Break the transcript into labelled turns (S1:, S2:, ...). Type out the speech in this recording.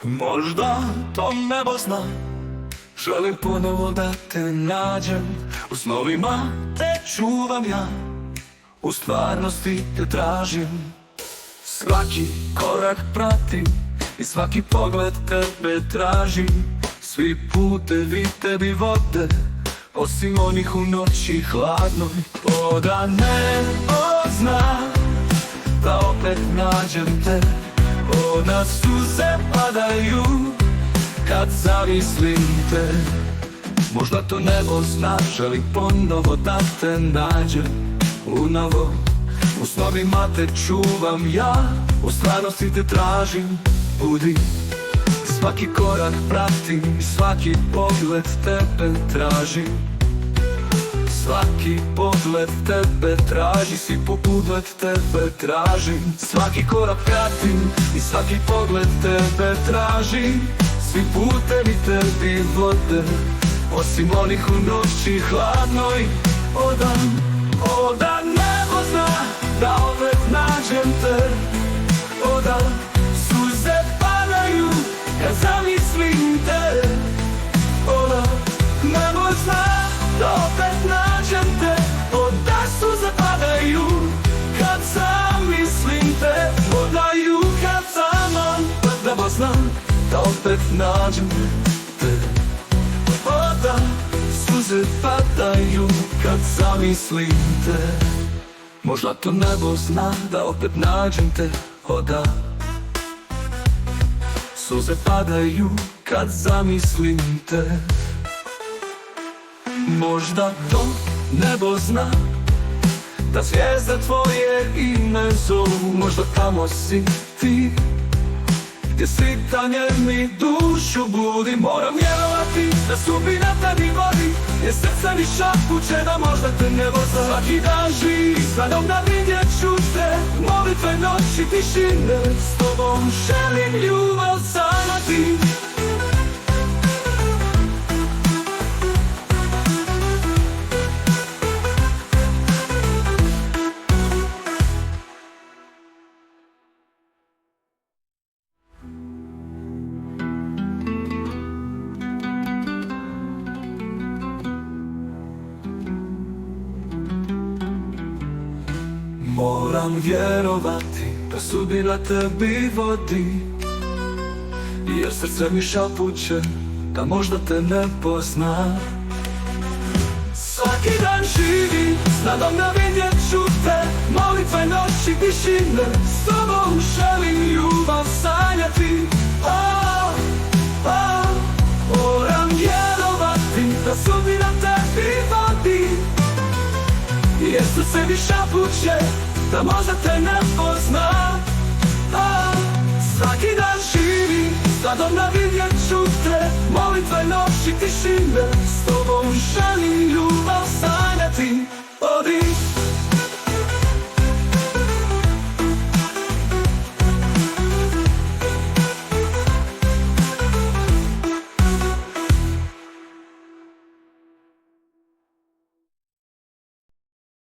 S1: Možda to nebo zna, želim ponovo da te nađem. U snovima te čuvam ja, u stvarnosti te tražim. Svaki korak pratim i svaki pogled tebe tražim. Svi putevi tebi vode, osim onih u noći hladnoj. Da nebo zna, da opet nađem te. Na suze padaju kad zamislim te. Možda to nebo zna, želim ponovo da te nađem. Unovo u snovima te čuvam ja, u stvarnosti te tražim. Budi, svaki korak pratim i svaki pogled tebe tražim. Svaki pogled tebe traži, svi pogled tebe tražim. Svaki korak pratim i svaki pogled tebe tražim. Svi putevi tebi vode, osim onih u noći hladnoj. Da nebo zna, da opet nađem te. Da suze padaju kad zamislim te. Da nebo zna, da opet nađem te. Da suze padaju kad zamislim te. Padaju kad da nebo zna, da opet nađem te. Da suze padaju kad zamislim te. Možda to nebo zna, da opet nađem te. Da suze padaju kad zamislim te. Možda to nebo zna, da zvijezda tvoje ime zovu. Možda tamo si ti, gdje svitanje mi dušu budi. Moram vjerovati da sudbina tebi vodi, jer srce mi šapuće da možda te nebo zna. Svaki dan živi, s nadom da vidjet ću te. Molitve noći tišine, s tobom želim ljubav sanjati. Moram vjerovati da sudbina tebi vodi, jer srce mi šapuće da možda te ne pozna. Svaki dan živi, s nadom da vidjet ću te. Molitve noći tišine, s tobom želim ljubav sanjati. Moram vjerovati da sudbina tebi vodi, jer srce mi šapuće da možda te ne pozna. Svaki dan živi, s nadom da vidjet ću te. Molitve noći tišine, s tobom želim ljubav sanjati.